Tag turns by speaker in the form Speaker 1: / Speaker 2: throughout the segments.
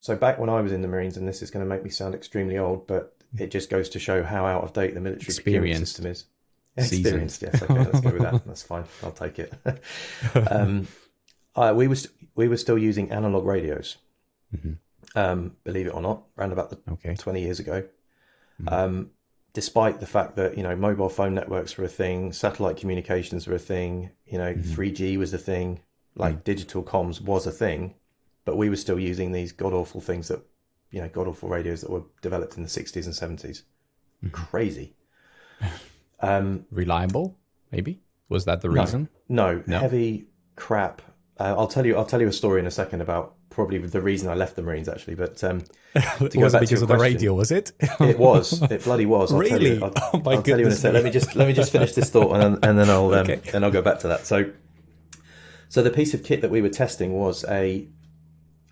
Speaker 1: So back when I was in the Marines, and this is going to make me sound extremely old, but it just goes to show how out of date the military procurement system is. Experienced, yes. Okay, let's go with that. That's fine. I'll take it. We were still using analog radios. Believe it or not, around about 20 years ago. Despite the fact that, mobile phone networks were a thing, satellite communications were a thing, 3G was a thing, like digital comms was a thing, but we were still using these god-awful things that, god-awful radios that were developed in the 60s and 70s. Crazy.
Speaker 2: Reliable, maybe? Was that the reason?
Speaker 1: No, heavy crap. I'll tell you a story in a second about probably the reason I left the Marines, actually. But
Speaker 2: was it because of the radio? Was it?
Speaker 1: It was. It bloody was. I'll
Speaker 2: Really?
Speaker 1: I'll tell you in a second. Let me just finish this thought, and then I'll go back to that. So the piece of kit that we were testing was a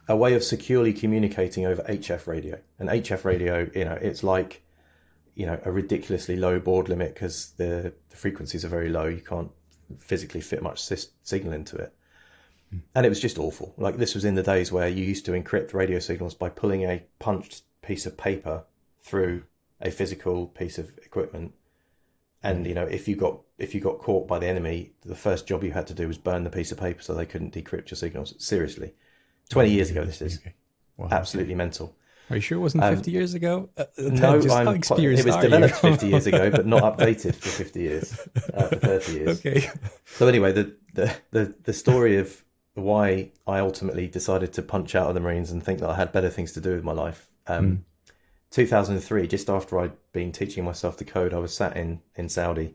Speaker 1: way of securely communicating over HF radio. And HF radio, it's like, a ridiculously low baud limit because the frequencies are very low. You can't physically fit much signal into it. And it was just awful. Like, this was in the days where you used to encrypt radio signals by pulling a punched piece of paper through a physical piece of equipment. And, if you got caught by the enemy, the first job you had to do was burn the piece of paper so they couldn't decrypt your signals. Seriously. 20 years ago, this is absolutely mental.
Speaker 2: Are you sure it wasn't 50 years ago?
Speaker 1: No, it was developed 50 years ago, but not updated for 50 years, for 30 years.
Speaker 2: Okay.
Speaker 1: So anyway, the story of why I ultimately decided to punch out of the Marines and think that I had better things to do with my life. 2003, just after I'd been teaching myself to code, I was sat in Saudi,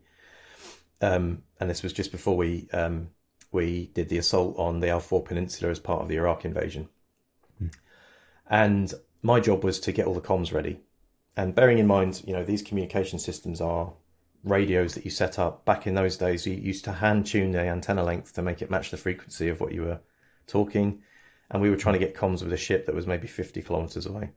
Speaker 1: and this was just before we did the assault on the Al-Faw Peninsula as part of the Iraq invasion. And my job was to get all the comms ready. And bearing in mind, these communication systems are radios that you set up. Back in those days, you used to hand tune the antenna length to make it match the frequency of what you were talking. And we were trying to get comms with a ship that was maybe 50 kilometers away.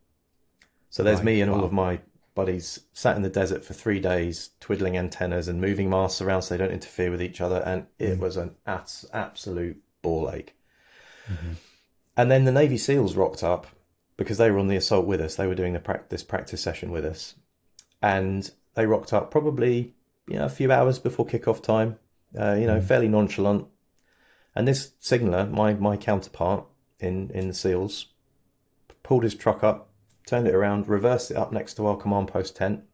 Speaker 1: So there's me and all of my buddies sat in the desert for 3 days, twiddling antennas and moving masts around so they don't interfere with each other. And it was an absolute ball ache. And then the Navy SEALs rocked up because they were on the assault with us. They were doing this practice session with us. And they rocked up probably, a few hours before kickoff time, fairly nonchalant. And this signaller, my counterpart in the SEALs, pulled his truck up, turned it around, reversed it up next to our command post tent,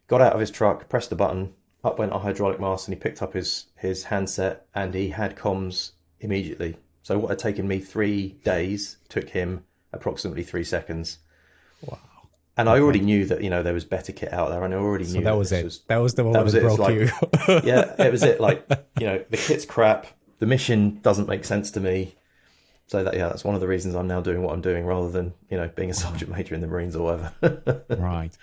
Speaker 1: got out of his truck, pressed the button, up went our hydraulic mast, and he picked up his handset, and he had comms immediately. So what had taken me 3 days took him approximately 3 seconds.
Speaker 2: Wow.
Speaker 1: And I already knew that, there was better kit out there, and I already knew
Speaker 2: that was it. That was the moment that broke you.
Speaker 1: Yeah, it was it. Like, the kit's crap. The mission doesn't make sense to me. So that's one of the reasons I'm now doing what I'm doing rather than, being a sergeant major in the Marines or whatever.
Speaker 2: Right.